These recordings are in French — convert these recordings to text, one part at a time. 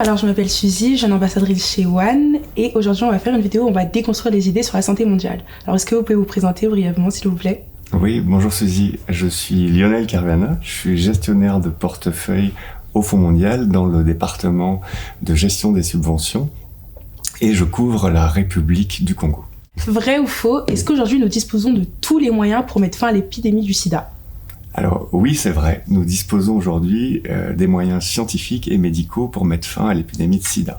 Alors je m'appelle Suzy, jeune ambassadrice chez One et aujourd'hui on va faire une vidéo où on va déconstruire les idées sur la santé mondiale. Alors est-ce que vous pouvez vous présenter brièvement s'il vous plaît ? Oui, bonjour Suzy, je suis Lionel Caruana, je suis gestionnaire de portefeuille au Fonds mondial dans le département de gestion des subventions et je couvre la République du Congo. Vrai ou faux, est-ce qu'aujourd'hui nous disposons de tous les moyens pour mettre fin à l'épidémie du sida ? Alors oui, c'est vrai, nous disposons aujourd'hui des moyens scientifiques et médicaux pour mettre fin à l'épidémie de sida.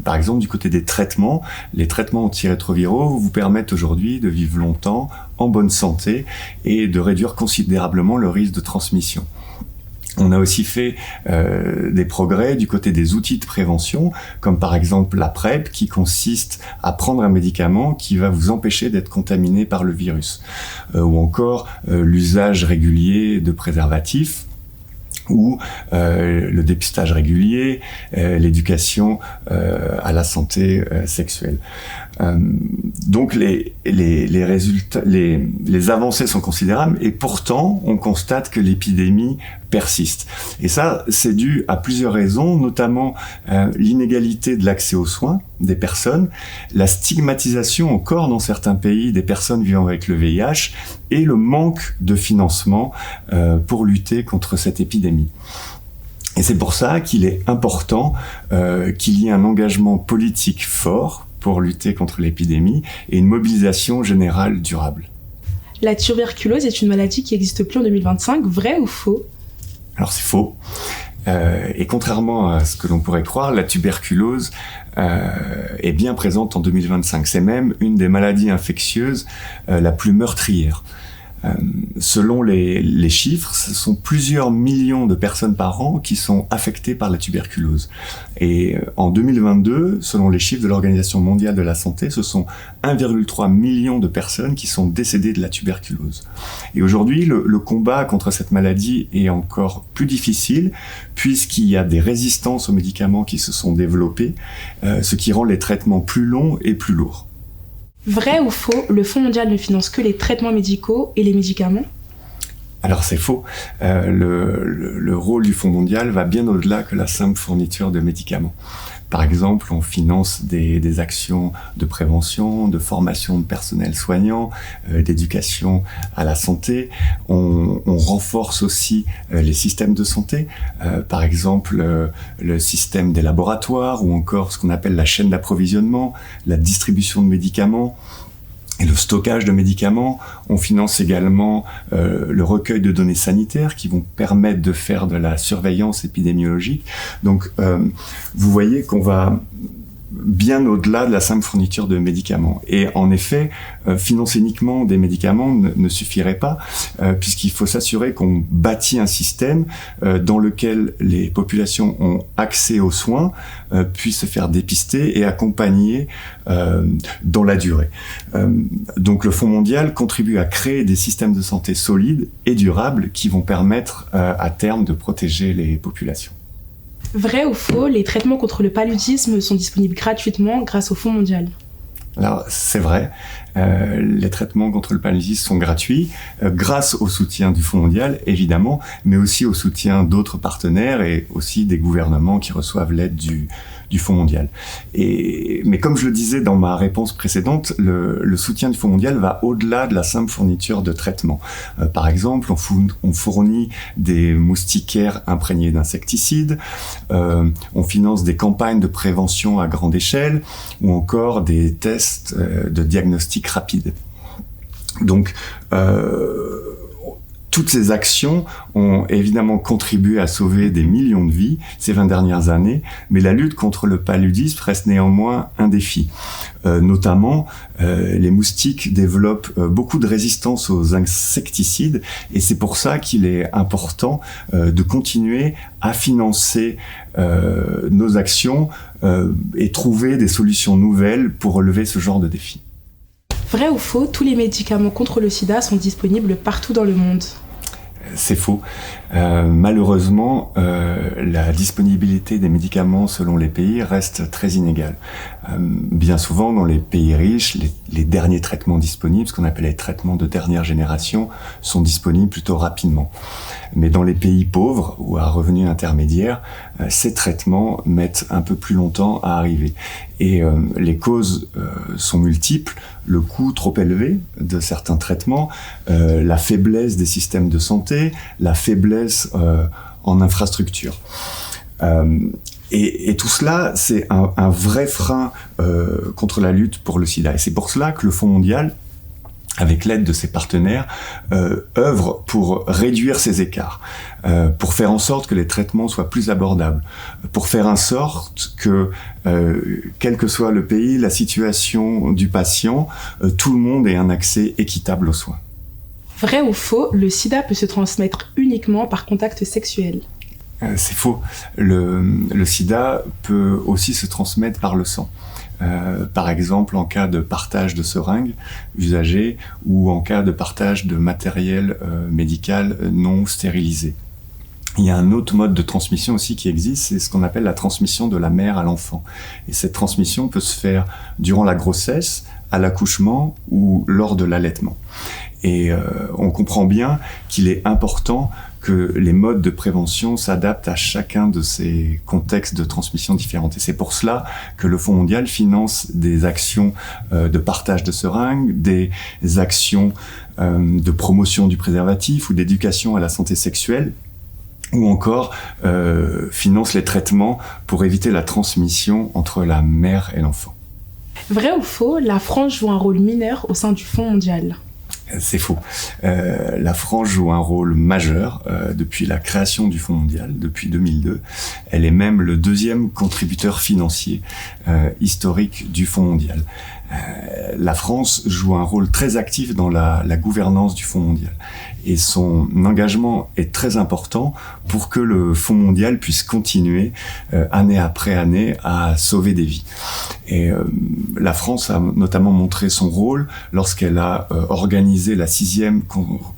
Par exemple, du côté des traitements, les traitements antirétroviraux vous permettent aujourd'hui de vivre longtemps, en bonne santé et de réduire considérablement le risque de transmission. On a aussi fait des progrès du côté des outils de prévention, comme par exemple la PrEP, qui consiste à prendre un médicament qui va vous empêcher d'être contaminé par le virus, ou encore l'usage régulier de préservatifs, ou le dépistage régulier, l'éducation à la santé sexuelle. Donc les résultats, les avancées sont considérables et pourtant on constate que l'épidémie persiste. Et ça, c'est dû à plusieurs raisons, notamment l'inégalité de l'accès aux soins des personnes, la stigmatisation encore dans certains pays des personnes vivant avec le VIH et le manque de financement pour lutter contre cette épidémie. Et c'est pour ça qu'il est important qu'il y ait un engagement politique fort pour lutter contre l'épidémie et une mobilisation générale durable. La tuberculose est une maladie qui n'existe plus en 2025, vrai ou faux ? Alors c'est faux. Et contrairement à ce que l'on pourrait croire, la tuberculose est bien présente en 2025. C'est même une des maladies infectieuses la plus meurtrière. Selon les chiffres, ce sont plusieurs millions de personnes par an qui sont affectées par la tuberculose. Et en 2022, selon les chiffres de l'Organisation mondiale de la santé, ce sont 1,3 million de personnes qui sont décédées de la tuberculose. Et aujourd'hui, le combat contre cette maladie est encore plus difficile puisqu'il y a des résistances aux médicaments qui se sont développées, ce qui rend les traitements plus longs et plus lourds. Vrai ou faux, le Fonds mondial ne finance que les traitements médicaux et les médicaments ? Alors c'est faux. Le rôle du Fonds mondial va bien au-delà que la simple fourniture de médicaments. Par exemple, on finance des actions de prévention, de formation de personnel soignant, d'éducation à la santé. On renforce aussi les systèmes de santé, par exemple le système des laboratoires ou encore ce qu'on appelle la chaîne d'approvisionnement, la distribution de médicaments. Et le stockage de médicaments, on finance également le recueil de données sanitaires qui vont permettre de faire de la surveillance épidémiologique. Donc, vous voyez qu'on va bien au-delà de la simple fourniture de médicaments. Et en effet, financer uniquement des médicaments ne suffirait pas, puisqu'il faut s'assurer qu'on bâtit un système dans lequel les populations ont accès aux soins, puissent se faire dépister et accompagner dans la durée. Donc le Fonds mondial contribue à créer des systèmes de santé solides et durables qui vont permettre à terme de protéger les populations. Vrai ou faux, les traitements contre le paludisme sont disponibles gratuitement grâce au Fonds mondial ? Alors, c'est vrai, les traitements contre le paludisme sont gratuits grâce au soutien du Fonds mondial, évidemment, mais aussi au soutien d'autres partenaires et aussi des gouvernements qui reçoivent l'aide du Fonds mondial. Mais comme je le disais dans ma réponse précédente, le soutien du Fonds mondial va au-delà de la simple fourniture de traitements. Par exemple, on fournit des moustiquaires imprégnés d'insecticides, on finance des campagnes de prévention à grande échelle ou encore des tests de diagnostic rapide. Donc, toutes ces actions ont évidemment contribué à sauver des millions de vies ces 20 dernières années, mais la lutte contre le paludisme reste néanmoins un défi. Notamment, les moustiques développent beaucoup de résistance aux insecticides et c'est pour ça qu'il est important de continuer à financer nos actions et trouver des solutions nouvelles pour relever ce genre de défis. Vrai ou faux, tous les médicaments contre le sida sont disponibles partout dans le monde ? C'est faux. Malheureusement, la disponibilité des médicaments selon les pays reste très inégale. Bien souvent, dans les pays riches, les derniers traitements disponibles, ce qu'on appelle les traitements de dernière génération, sont disponibles plutôt rapidement. Mais dans les pays pauvres ou à revenus intermédiaires, ces traitements mettent un peu plus longtemps à arriver. Et les causes sont multiples, le coût trop élevé de certains traitements, la faiblesse des systèmes de santé, la faiblesse en infrastructure. Et tout cela, c'est un vrai frein contre la lutte pour le sida. Et c'est pour cela que le Fonds mondial, avec l'aide de ses partenaires, œuvre pour réduire ces écarts, pour faire en sorte que les traitements soient plus abordables, pour faire en sorte que, quel que soit le pays, la situation du patient, tout le monde ait un accès équitable aux soins. Vrai ou faux, le sida peut se transmettre uniquement par contact sexuel? C'est faux. Le sida peut aussi se transmettre par le sang. Par exemple, en cas de partage de seringues usagées ou en cas de partage de matériel médical non stérilisé. Il y a un autre mode de transmission aussi qui existe, c'est ce qu'on appelle la transmission de la mère à l'enfant. Et cette transmission peut se faire durant la grossesse, à l'accouchement ou lors de l'allaitement. Et on comprend bien qu'il est important que les modes de prévention s'adaptent à chacun de ces contextes de transmission différents. Et c'est pour cela que le Fonds mondial finance des actions de partage de seringues, des actions de promotion du préservatif ou d'éducation à la santé sexuelle, ou encore finance les traitements pour éviter la transmission entre la mère et l'enfant. Vrai ou faux, la France joue un rôle mineur au sein du Fonds mondial? C'est faux. La France joue un rôle majeur depuis la création du Fonds mondial, depuis 2002. Elle est même le deuxième contributeur financier historique du Fonds mondial. La France joue un rôle très actif dans la gouvernance du Fonds mondial. Et son engagement est très important pour que le Fonds mondial puisse continuer année après année à sauver des vies. Et la France a notamment montré son rôle lorsqu'elle a organisé la 6e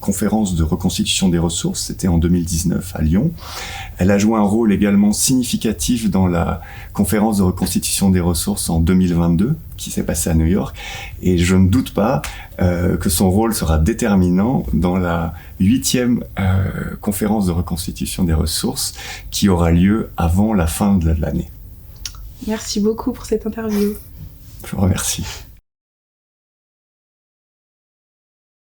conférence de reconstitution des ressources, c'était en 2019 à Lyon. Elle a joué un rôle également significatif dans la conférence de reconstitution des ressources en 2022, qui s'est passée à New York, et je ne doute pas que son rôle sera déterminant dans la 8e conférence de reconstitution des ressources qui aura lieu avant la fin de l'année. Merci beaucoup pour cette interview. Je vous remercie.